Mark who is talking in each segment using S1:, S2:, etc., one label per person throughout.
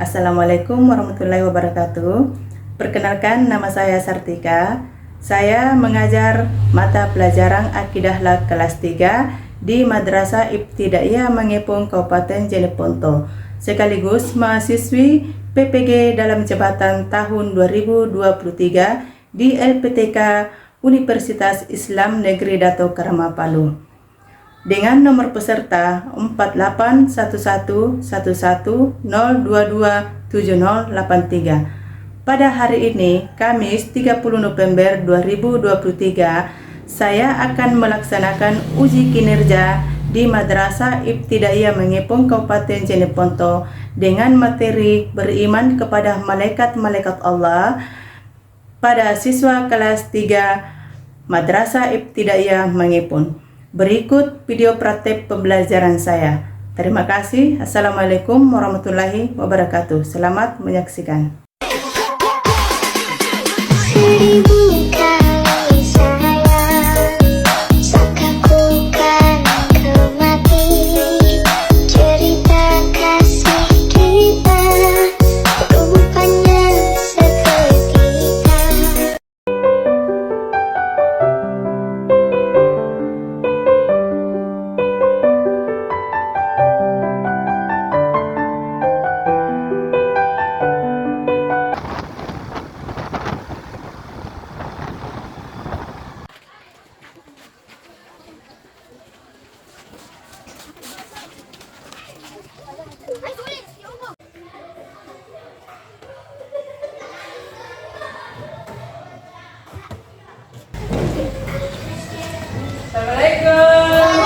S1: Assalamualaikum warahmatullahi wabarakatuh. Perkenalkan, nama saya Sartika. Saya mengajar mata pelajaran Akidah kelas 3 di Madrasah Ibtidaiyah Mangepung, Kabupaten Jeneponto, sekaligus mahasiswi PPG dalam jabatan tahun 2023 di LPTK Universitas Islam Negeri Dato Karama Palu, dengan nomor peserta 481111022703. Pada hari ini, Kamis 30 November 2023, saya akan melaksanakan uji kinerja di Madrasah Ibtidaiyah Mangepung, Kabupaten Jeneponto dengan materi beriman kepada malaikat-malaikat Allah pada siswa kelas 3 Madrasah Ibtidaiyah Mangepung. Berikut video praktek pembelajaran saya. Terima kasih. Assalamualaikum warahmatullahi wabarakatuh. Selamat menyaksikan.
S2: Seribu kali sayang, sangkaku kan kau mati. Cerita kasih kita rupanya seketika.
S1: Assalamualaikum.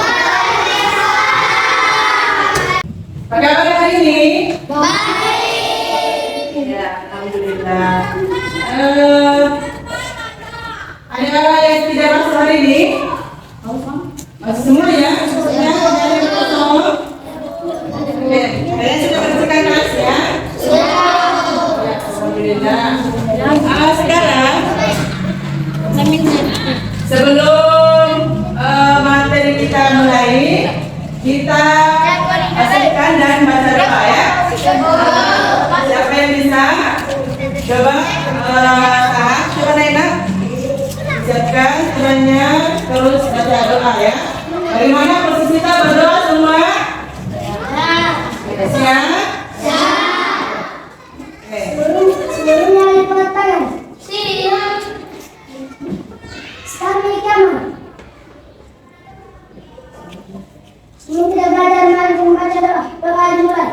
S1: Apa kabar hari ini? Baik. Ya, alhamdulillah. Ada yang tidak masuk hari ini? Masuk semua ya? Maksudnya ada yang kosong? Oke, kalian sudah bersihkan kelas ya? Ya, alhamdulillah. Sekarang sebelum materi kita mulai, kita pastikan dan baca doa ya. Siapa yang bisa? Coba coba Naina. Siapkan semuanya, terus baca doa ya. Bagaimana posisi kita berdoa semua? Siap?
S2: Sebelumnya lipat tangan. Siap. Sekarang di kamar. Sebelum kita belajar, mari membaca doa. Doa dimulai.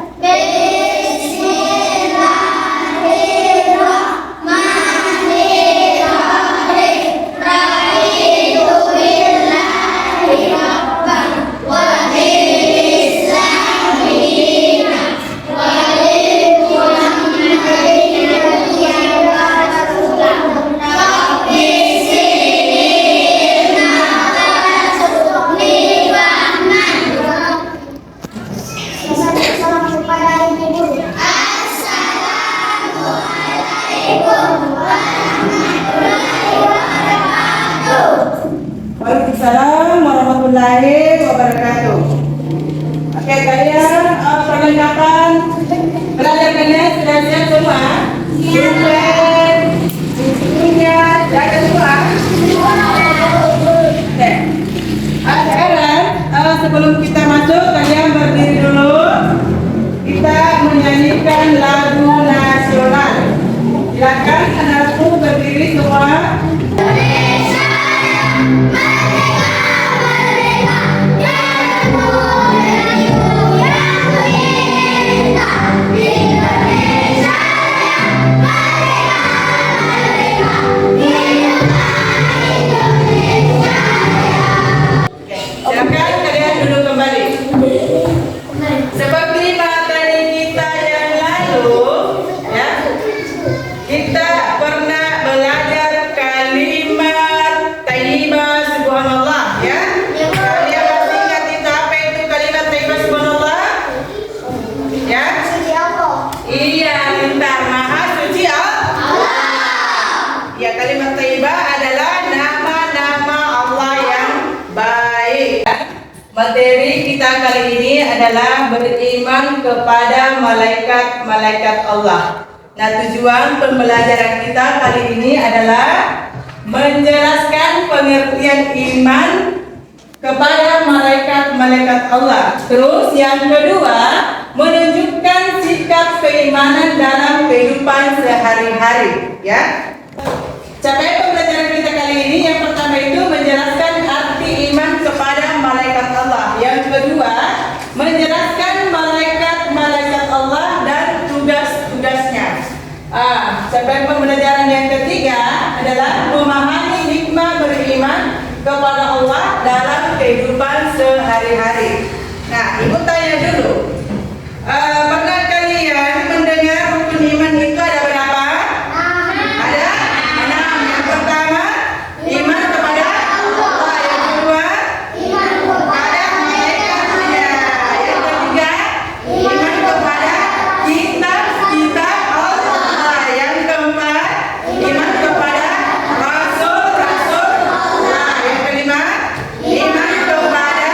S2: Salam kepada ibu guru.
S1: Waalaikumsalam warahmatullahi wabarakatuh. Oke, kalian perlengkapan belajar kalian sudah siap semua? Pulpen, bukunya, jaga semua. Oke. Sekarang sebelum kita masuk, kalian berdiri dulu. Kita menyanyikan lagu nasional. Silakan anakku berdiri semua. Silakan kalian duduk kembali. Seperti materi kita yang lalu, ya, kita pernah belajar kalimat thayyibah subhanallah, ya. Kalian masih ingat kita apa itu kalimat thayyibah subhanallah? Ya?
S2: Suci Allah.
S1: Iya, bentar. Maha suci Allah. Ya, kalimat thayyibah adalah nama-nama Allah yang baik. Materi kita kali ini adalah adalah beriman kepada malaikat-malaikat Allah. Nah, tujuan pembelajaran kita kali ini adalah menjelaskan pengertian iman kepada malaikat-malaikat Allah. Terus yang kedua, menunjukkan sikap keimanan dalam kehidupan sehari-hari, ya. Capaian pembelajaran kita kali ini yang pertama itu menjelaskan arti iman kepada malaikat Allah. Yang kedua, menjelaskan malaikat-malaikat Allah dan tugas-tugasnya. Capaian pembelajaran yang ketiga adalah memahami hikmah beriman kepada Allah dalam kehidupan sehari-hari. Nah, ibu tanya dulu, pernah kalian mendengar rukun iman itu ada berapa? Ada 6. Yang pertama, iman kepada Allah. Yang kedua,
S2: Iman kepada
S1: malaikatnya. Yang ketiga, iman kepada kitab-kitab Allah. Yang keempat, iman kepada rasul-rasul Allah. Yang kelima, iman kepada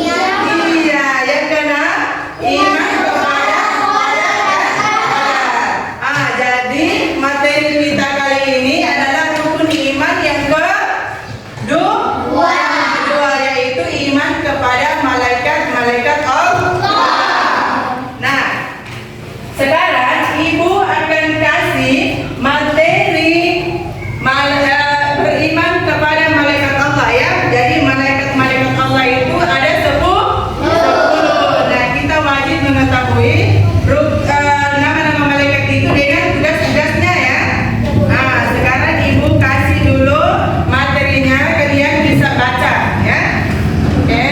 S1: yang keenam, iman kepada malaikat. Jadi materi kita kali ini adalah rukun iman yang kedua, yaitu iman kepada malaikat-malaikat Allah. Nah, sekarang ibu akan kasih materi beriman kepada malaikat Allah, ya. Jadi malaikat-malaikat Allah itu ada 10. Nah, kita wajib mengetahui nama-nama malaikat itu dengan tugas-tugasnya, ya. Nah, sekarang ibu kasih dulu materinya, kalian bisa baca, ya. Oke.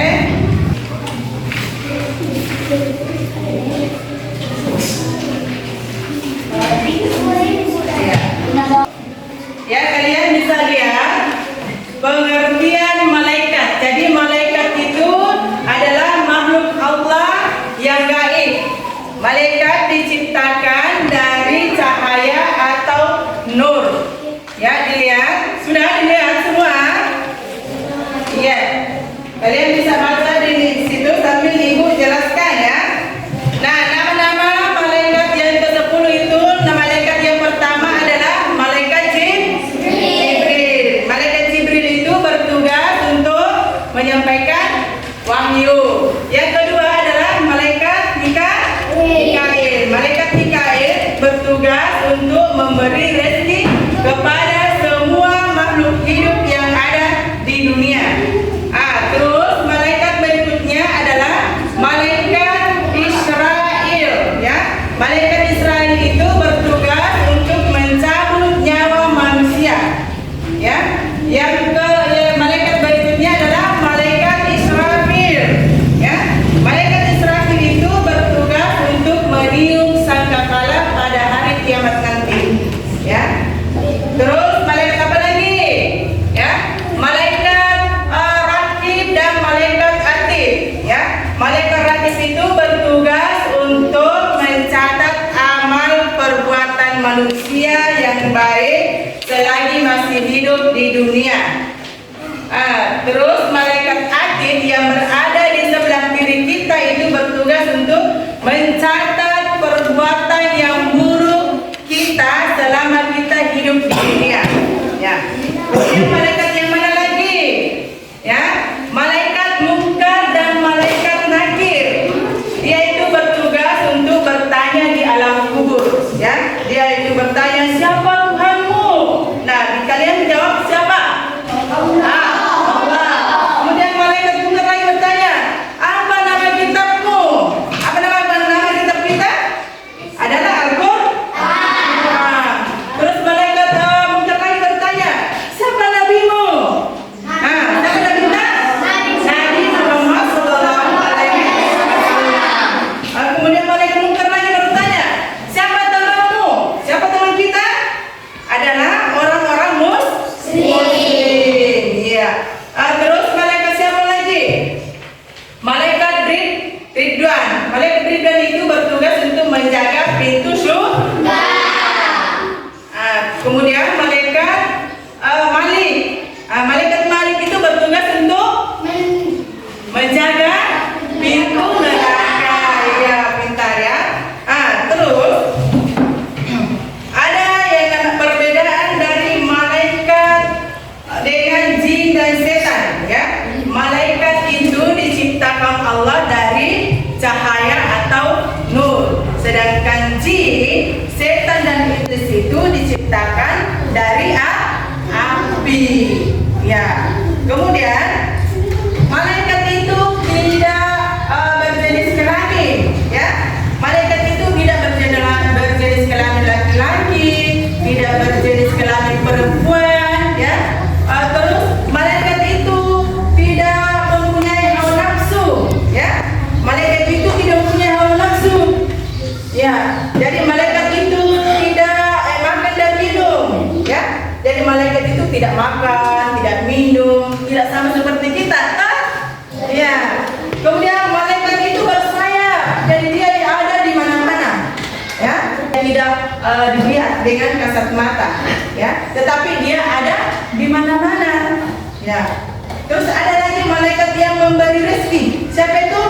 S1: Ya, kalian bisa lihat pengertian malaikat. Jadi malaikat itu adalah makhluk Allah yang gaib. Malaikat diciptakan dari cahaya atau nur. Ya, dilihat. Sudah dilihat semua? Iya. Kalian bisa baca di situ sambil ibu jelaskan, ya. Nah, nama-nama malaikat yang ke-10 itu, malaikat yang pertama adalah malaikat Jibril. Malaikat Jibril itu bertugas untuk menyampaikan wahyu. Yang kedua adalah malaikat Mikail. Malaikat Mikail bertugas untuk memberi rezeki kepada semua makhluk hidup yang ada di dunia. Terus malaikat berikutnya adalah malaikat Israel, ya. Malaikat Israel itu bertugas untuk mencabut nyawa manusia, ya. Malaikat berikutnya adalah malaikat Israfil, ya. Malaikat Israfil itu bertugas untuk meniup sangkakala pada hari kiamat nanti, ya. Terus malaikat apa lagi? Ya, malaikat Rakib dan malaikat Atid, ya. Malaikat Rakib itu bertugas untuk mencatat amal perbuatan manusia yang baik selagi masih hidup di dunia. Terus malaikat Atid yang berada di sebelah kiri kita itu bertugas untuk mencatat perbuatan yang buruk kita selama kita hidup di dunia, ya. Kemudian malaikat yang mana lagi? Ya, malaikat Munkar dan malaikat Nakir. Dia itu bertugas untuk bertanya di alam kubur, ya. Dia itu bertanya, siapa Tuhanmu? Nah, kalian menjawab siapa? Allah. Kemudian malaikat Munkar lagi bertanya, apa nama kitabmu? Apa nama kitab kita? Adalah Al-Qur'an. Terus malaikat Munkar lagi bertanya, siapa nabi api. Ya. Kemudian malaikat itu tidak berjenis kelamin, ya. Malaikat itu tidak berjenis kelamin laki-laki, tidak berjenis kelamin perempuan, ya. Terus malaikat itu tidak mempunyai hawa nafsu, ya. Malaikat itu tidak mempunyai hawa nafsu, ya. Jadi malaikat itu tidak makan dan minum, ya. Jadi malaikat itu tidak makan, tidak minum, tidak sama seperti kita, kan? Ya. Kemudian malaikat itu bersayap, jadi dia ada di mana-mana, ya. Tidak dilihat dengan kasat mata, ya. Tetapi dia ada di mana-mana, ya. Terus ada lagi malaikat yang memberi rezeki. Siapa itu?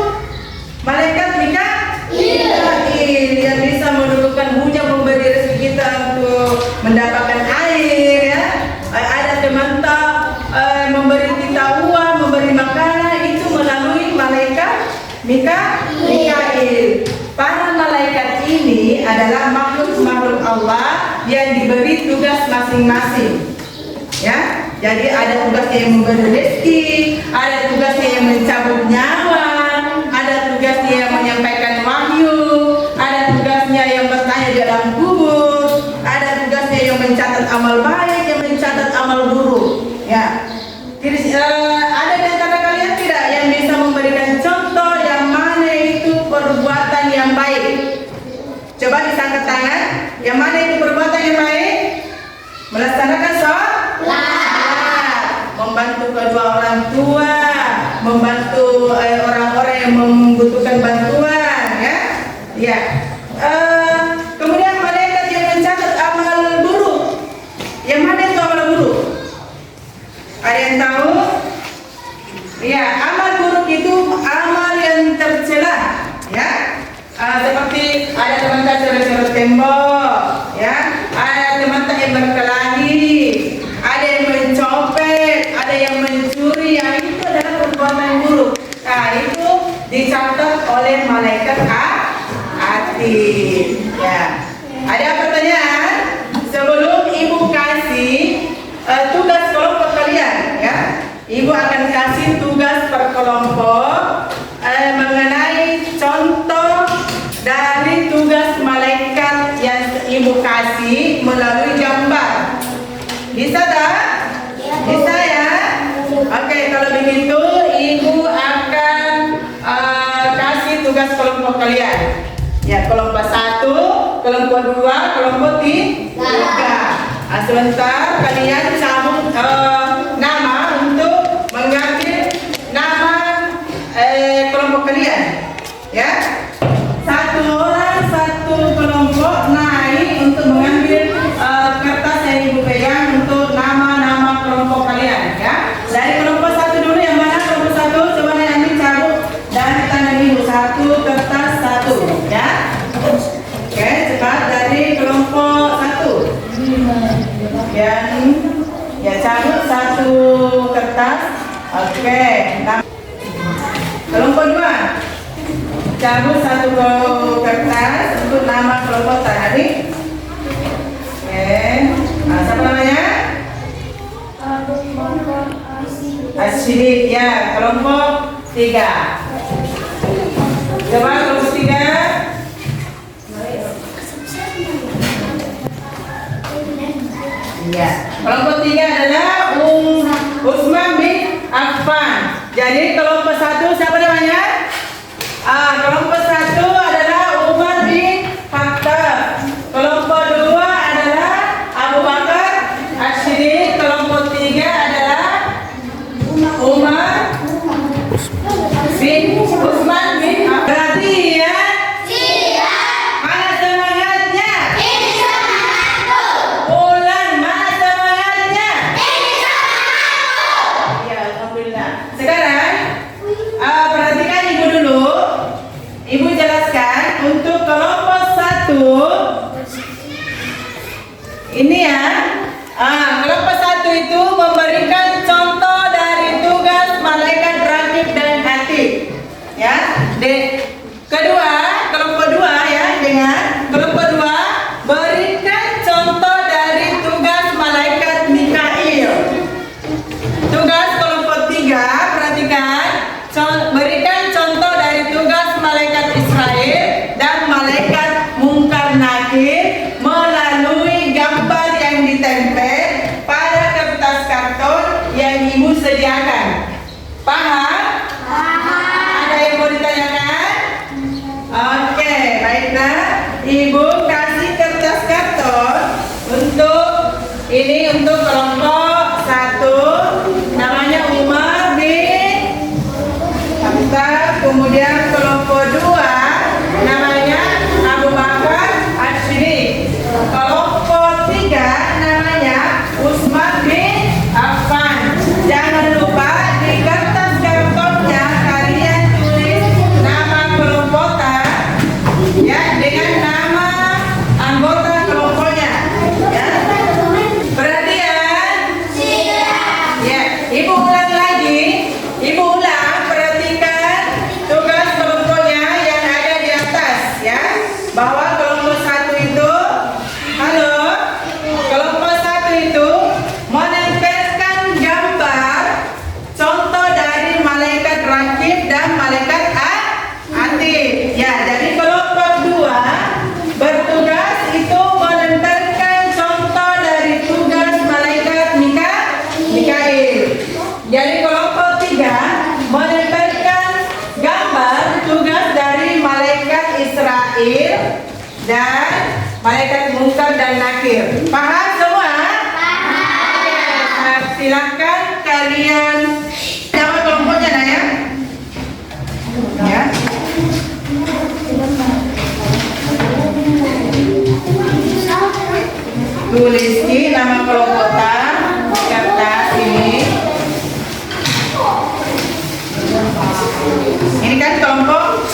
S1: Malaikat Mikail yang bisa menurunkan hujan, memberi rezeki kita untuk mendapatkan air, ya. Ada teman-teman memberi kita uang, memberi makanan, itu melalui malaikat Mikail. Para malaikat ini adalah makhluk-makhluk Allah yang diberi tugas masing-masing, ya. Jadi ada tugasnya yang memberi rezeki, ada tugasnya yang mencabut nyawa, ada tugasnya yang menyampaikan wahyu, ada tugasnya yang bertanya di dalam kubur, ada tugasnya yang mencatat amal baik, yang mencatat amal buruk, ya. Ada di antara kalian tidak yang bisa memberikan contoh yang mana itu perbuatan yang baik? Coba disangkat tangan. Yang mana itu perbuatan yang baik? Melaksanakan sholat, membantu kedua orang tua, membantu orang-orang yang membutuhkan bantuan, ya. Ya. Kemudian malaikat yang mencatat amal buruk. Yang mana itu amal buruk? Ada yang tahu? Ya, amal buruk itu amal yang tercela, ya. Seperti ada teman-teman coret-coret tembok, ya. Ada teman-teman yang berkelahi, ada yang mencopet, ada yang mencuri, yang itu adalah perbuatan buruk. Nah, itu dicatat oleh malaikat hati, ya. Ada pertanyaan? Sebelum ibu kasih tugas kelompok kalian, ya, ibu akan kasih tugas per kelompok mengenai contoh dari tugas malaikat yang ibu kasih melalui gambar. Bisa tak? Bisa, ya? Oke, kalau begitu ibu akan kasih tugas kelompok kalian. Ya, kelompok 1, kelompok 2, kelompok 3. Sebentar kalian cabut nama untuk mengambil nama kelompok kalian, ya. Satu orang satu kelompok naik untuk mengambil kertas yang ibu pegang untuk nama-nama kelompok kalian, ya. Dari kelompok 1 dulu, yang mana kelompok 1? Coba nanti cabut dari tangan ibu, 1 kertas 1, ya. Oke, cepat dari kelompok 1. Dan ya, cabut 1 kertas. Oke. Kelompok 2, cabut 1 kertas untuk nama kelompok tadi. Oke. Nah, siapa namanya? Asyik, ya. Kelompok 3. Coba kelompok 3. Ya, kelompok 3 adalah Utsman bin Affan. Jadi kelompok 1 siapa namanya? Kelompok 1 adalah Umar bin Khattab. Kelompok 2 adalah Abu Bakar As-Siddiq. Kelompok 3 adalah Umar bin Utsman bin Affan. Berarti, ya. Mana semangatnya? Ulang, mana semangatnya? Ya, alhamdulillah. Sekarang perhatikan ibu dulu. Ibu jelaskan Baiklah, Ibu kasih kertas karton untuk kelompok 1 namanya Umar bin Khattab, kemudian kelompok 2 namanya Abu Bakar As-Siddiq, kelompok 3 namanya Utsman bin Affan. Jangan lupa di kertas kartonnya kalian tulis nama kelompoknya ya dengan nama anggota kelompoknya ya. Perhatian. Ya, Ibu ulang lagi. Ibu ulang, perhatikan tugas kelompoknya yang ada di atas ya. Bahwa kelompok 1 itu, halo, kelompok 1 itu menempelkan gambar contoh dari malaikat rakib dan malaikat atid. Ya, jadi kelompok 2 bertugas itu menempelkan contoh dari tugas malaikat Mikail. Jadi kelompok 3 menempelkan gambar tugas dari malaikat Israel dan malaikat Munkar dan Nakir. Paham semua? Paham. Silakan kalian nama kelompoknya Naya. Ya. Tulis di nama kelompok kertas ini. Ini kan kelompok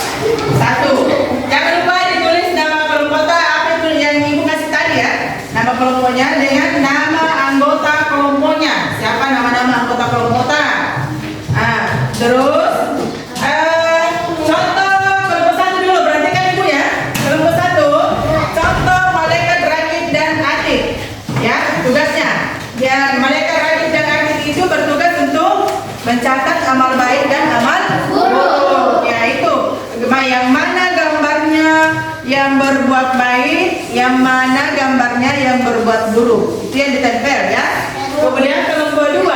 S1: 1. Jangan lupa ditulis nama kelompok apa itu yang Ibu kasih tadi ya. Nama kelompoknya dengan nama anggota kelompoknya. Siapa nama-nama anggota kelompok? Terus contoh kelompok 1 dulu. Perhatikan Ibu ya. Kelompok 1 contoh malaikat rakib dan atid. Ya, tugasnya. Ya, malaikat rakib dan atid itu bertugas untuk mencatat amal baik dan amal buruk. Ya itu. Yang mana gambarnya yang berbuat baik, yang mana gambarnya yang berbuat buruk. Itu yang ditempel ya. Kemudian kelompok 2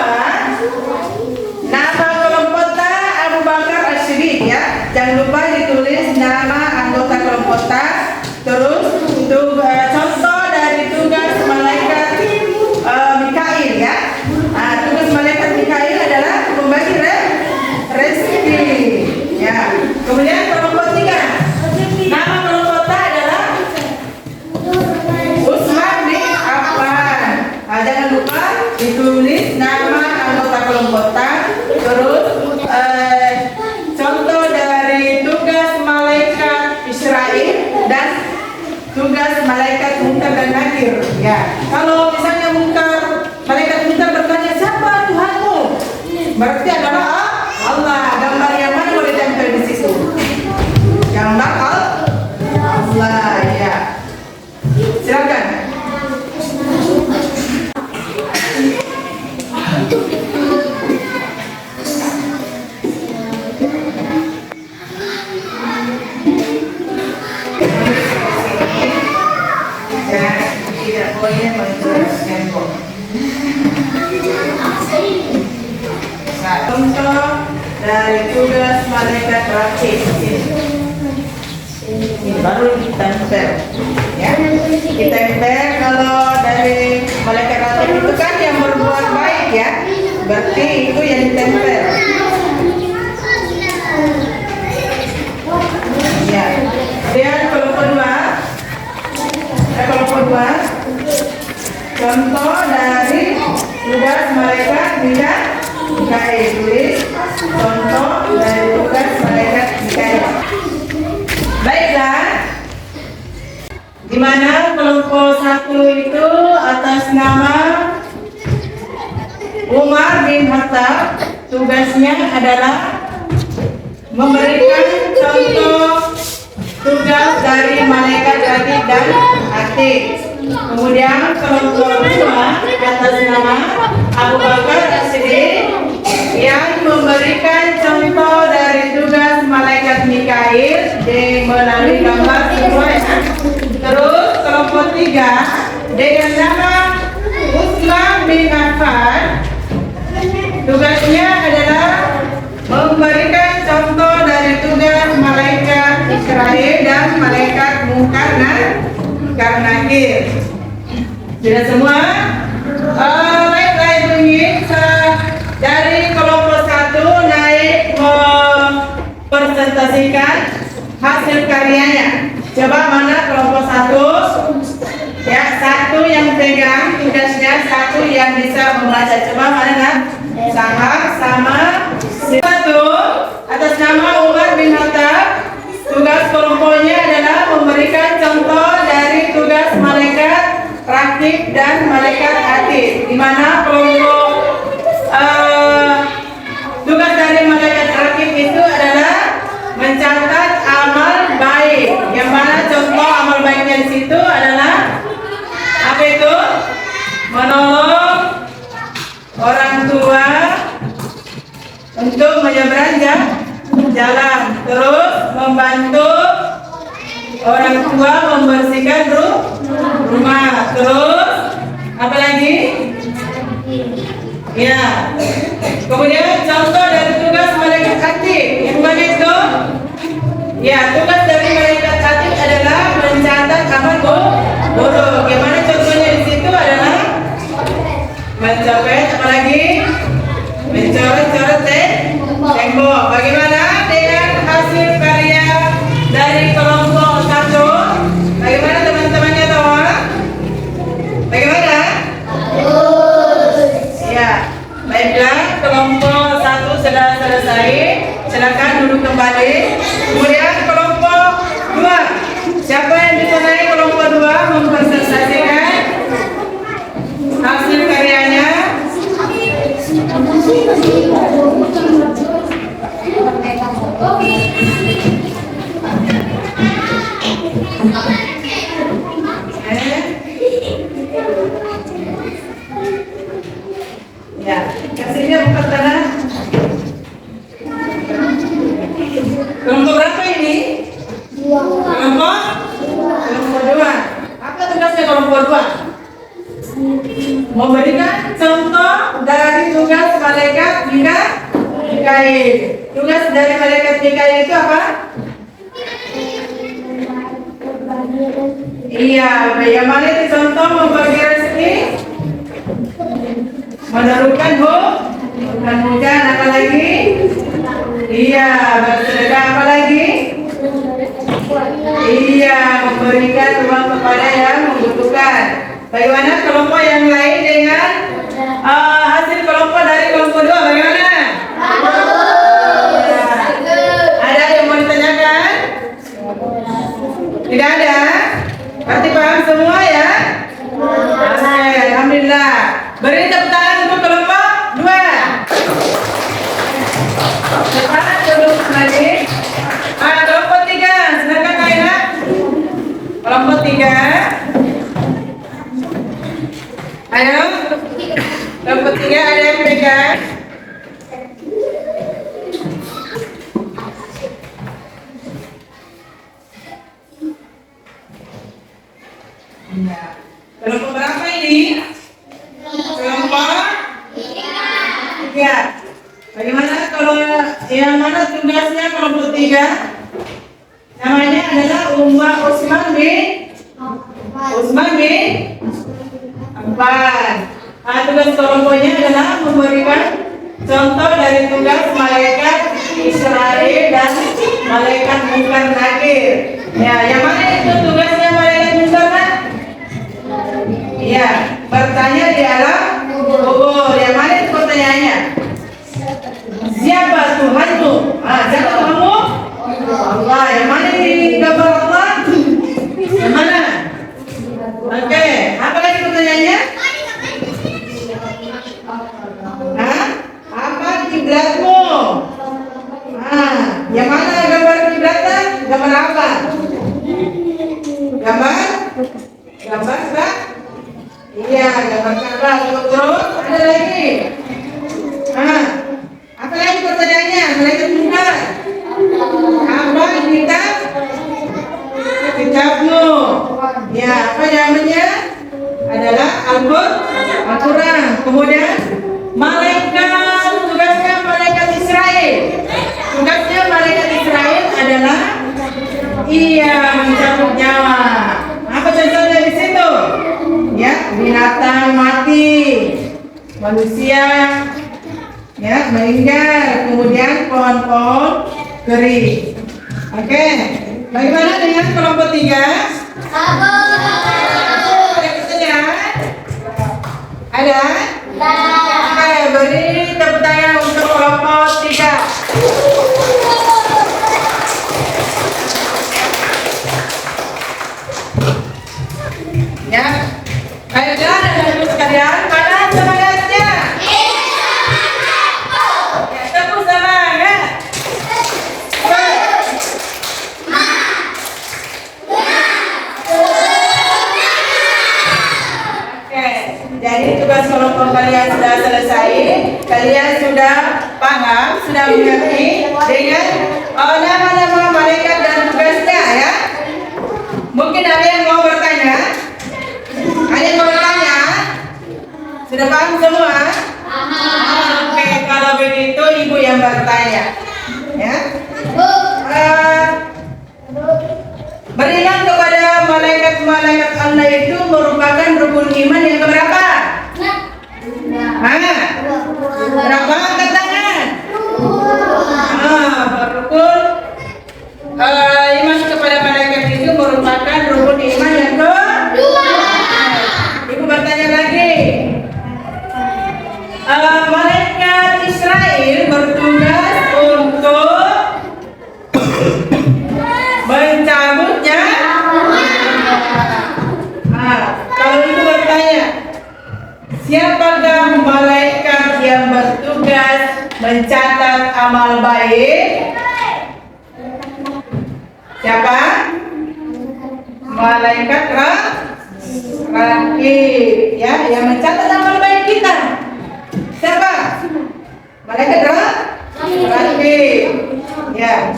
S1: nama kelompok Abu Bakar As-Siddiq ya. Jangan lupa ditulis nama anggota kelompok terus contoh dari tugas malaikat Mikail ya. Tugas malaikat Mikail adalah membagi rezeki ya. Kemudian kelompok 3 nama kelompok adalah Utsman bin Affan. Jangan lupa ditulis nama anggota kelompok terus contoh dari tugas malaikat Israel dan tugas malaikat Munkar dan Nakir ya. Kalau misalnya malaikat Munkar bertanya siapa Tuhanmu, berarti adalah Allah. Gambar yang mana boleh tempel di situ? Gambar Allah ya. Silakan. Tidak boleh menjelaskan kok. Contoh dari tugas malaikat rakib ini baru ditempel ya. Ditempel kalau dari malaikat rakib itu kan yang berbuat baik ya, berarti itu yang ditempel ya. Kemudian kelompok 2 contoh dari tugas malaikat Mikail. Tulis contoh dari tugas malaikat Mikail. Baiklah, di mana kelompok 1 itu atas nama Umar bin Khattab, tugasnya adalah memberikan contoh tugas dari malaikat rakib dan atid. Kemudian kelompok 2 atas nama Abu Bakar As-Siddiq yang memberikan contoh dari tugas malaikat Mikail melalui gambar semuanya. Terus kelompok 3 dengan nama Utsman bin Affan, tugasnya adalah memberikan contoh dari tugas malaikat Israel dan malaikat nakir. Sudah semua? Baiklah Ibu ingin dari kelompok 1 naik mempresentasikan hasil karyanya. Coba mana kelompok 1? Ya, 1 yang pegang tugasnya, 1 yang bisa membaca. Coba mana nak? Sama 1 atas nama Umar bin Khattab. Tugas kelompoknya adalah memberikan contoh dari tugas malaikat rakib dan malaikat atid. Di mana kelompok tugas dari malaikat rakib itu adalah mencatat amal baik. Yang mana contoh amal baiknya di situ adalah apa itu? Menolong orang tua untuk menyeberang jalan, terus membantu orang tua membersihkan rumah, terus apa lagi? Ya. Kemudian contoh dari tugas malaikat atid yang mana itu? Ya, tugas dari malaikat atid adalah mencatat amal buruk. Yang mana contohnya di situ adalah mencopet, apa lagi? Mencoret-coret tembok. Bagaimana dengan hasil karya dari kelompok 1? Bagaimana teman-temannya tahu? Bagaimana? Ya, baiklah, kelompok 1 sudah selesai. Silakan duduk kembali. Kemudian kelompok 2. Siapa yang bisa naik kelompok 2 mempresentasikan hasil karyanya? Ya, kasihnya bukan tanah. Kelompok berapa ini? Kelompok 2. Apa tugasnya kelompok 2? Memberikan contoh dari tugas malaikat Mikail. Tugas dari malaikat Mikail itu apa? Iya, yang mana itu contoh membagi rezeki, menurunkan hujan, apa lagi? Iya, bersedekah, apa lagi? Iya, memberikan uang kepada yang membutuhkan. Bagaimana kelompok yang lain dengan hasil kelompok dari kelompok 2? Bagaimana? Ya. Ada yang mau ditanyakan? Tidak ada? Berarti paham semua ya? Oke, alhamdulillah. Beri tepuk tangan untuk kelompok 2. Cepat duduk lagi. Kelompok 3, silakan Kaina. Kelompok 3. Ayo. Kelompok 3 ada yang pegang? Iya. Kelompok berapa ini? Kelompok 3. Bagaimana kalau yang mana tugasnya kelompok 3? Namanya adalah Usman bin Affan. Tugas kelompoknya adalah memberikan contoh dari tugas malaikat Israel dan malaikat Munkar Nakir. Ya, yang mana itu tugasnya malaikat Munkar? Iya, bertanya di alam kubur. Yang mana itu pertanyaannya? Siapa Tuhanmu? Siapa Tuhanmu? Allah. Yang mana di gambar Allah? Yang mana? Oke, apa lagi pertanyaannya? Apa kiblatmu? Yang mana gambar kiblatnya? Gambar apa? Gambar Ka'bah? Iya, gambar Ka'bah. Terus ada lagi? Apa lagi pertanyaannya? Malaikat Munkar. Apa kitabmu? Ya, apa namanya? Adalah Al-Quran. Kemudian malaikat, tugasnya malaikat Israel. Tugasnya malaikat Israel adalah mencabut nyawa. manusia ya meninggal, kemudian pohon-pohon kering. Oke, bagaimana dengan kelompok 3? Ada pertanyaan? Ada? Oke, beri tepuk tangan untuk kelompok 3. Ya, baiklah anak-anakku sekalian, mana semangatnya? Ya, tepuk semangat. Oke, jadi tugas kelompok kalian sudah selesai. Kalian sudah paham, sudah mengerti dengan nama-nama malaikat dan tugasnya ya. Mungkin ada yang mau bertanya? Ada yang mau bertanya? Sudah paham semua? Oke, kalau begitu ibu yang bertanya ya. Beriman kepada malaikat-malaikat Allah itu merupakan rukun iman yang keberapa? Berapa? Angkat tangan. Rukun iman kepada malaikat itu merupakan rukun iman yang kedua. Ibu bertanya lagi. Malaikat Israel bertugas untuk mencabutnya. Kalau ibu bertanya, siapakah malaikat yang bertugas mencatat amal baik? Siapa? Malaikat rakib ya, yang mencatat amal baik kita. Siapa? Malaikat rakib ya.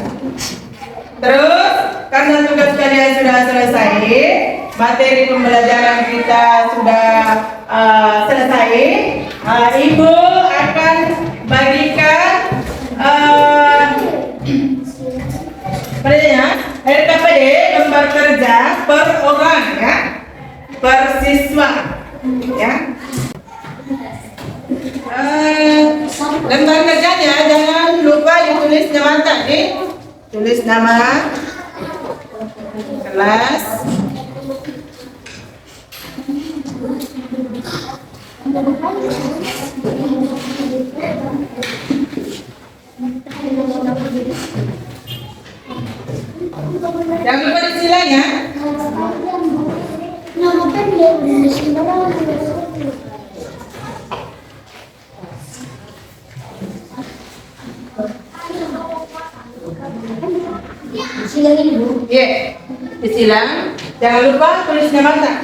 S1: Terus karena tugas kalian sudah selesai, materi pembelajaran kita sudah selesai, ibu akan bagikan RKPD lembar kerja per orang ya, per siswa ya. Lembar kerjanya jangan lupa ditulis nama tadi, tulis nama kelas, jangan lupa disilanya. Iya, disilang. Jangan lupa tulis nama tak.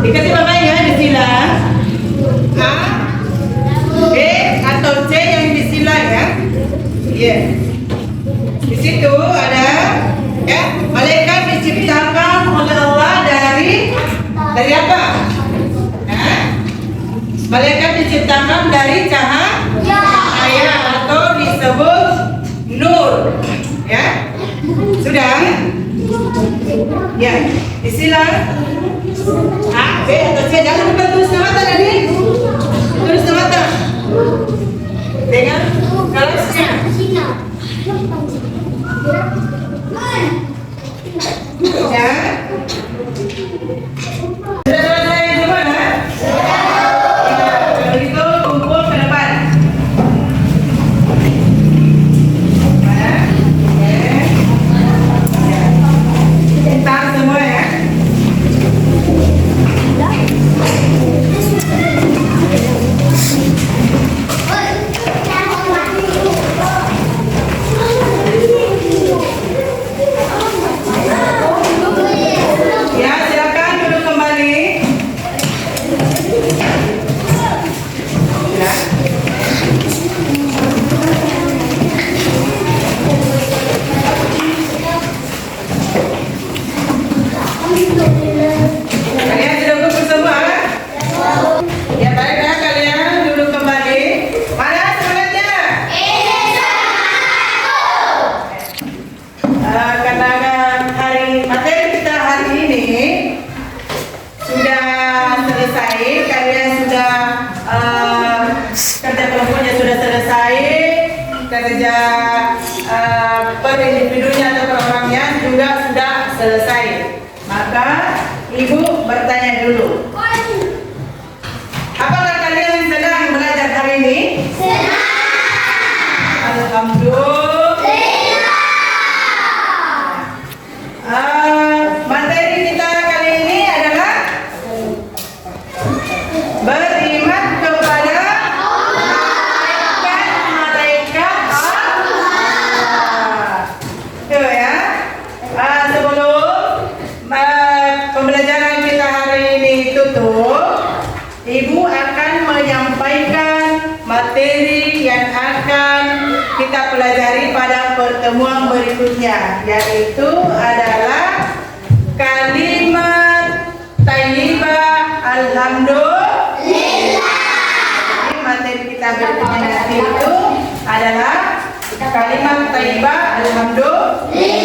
S1: Dikasih papanya disilang A, B atau C yang disilang ya. Iya. Di situ ada ya, malaikat diciptakan oleh Allah dari apa? Malaikat diciptakan dari cahaya atau disebut nur. Ya. Sudah? Ya, disilang A, B atau C. Jangan lupa tulis nama tadi. Tulis nama tadi. dengan kelasnya. Ya. Sudah selesai semua, ya? Ya, kalau gitu kumpul ke depan. Mana? Ya. Pintar semua ya. Ya, silakan duduk kembali. Ya. Kalian sudah kumpul semua? Ya, baiklah kalian duduk kembali. Mana semangatnya? Karena materi kita hari ini sudah selesai, kalian sudah kerja kelompoknya sudah selesai, kerja per individunya atau per orangnya juga sudah selesai. Maka ibu bertanya dulu, apakah kalian senang belajar hari ini? Senang. Alhamdulillah. Materi kita kali ini adalah beriman kepada malaikat Allah. Tuh ya. Sebelum pembelajaran kita hari ini tutup, Ibu akan menyampaikan materi yang akan kita pelajari pada pertemuan berikutnya, yaitu adalah kalimat thayyibah alhamdulillah. Jadi materi kita berikutnya nanti itu adalah kalimat thayyibah alhamdulillah.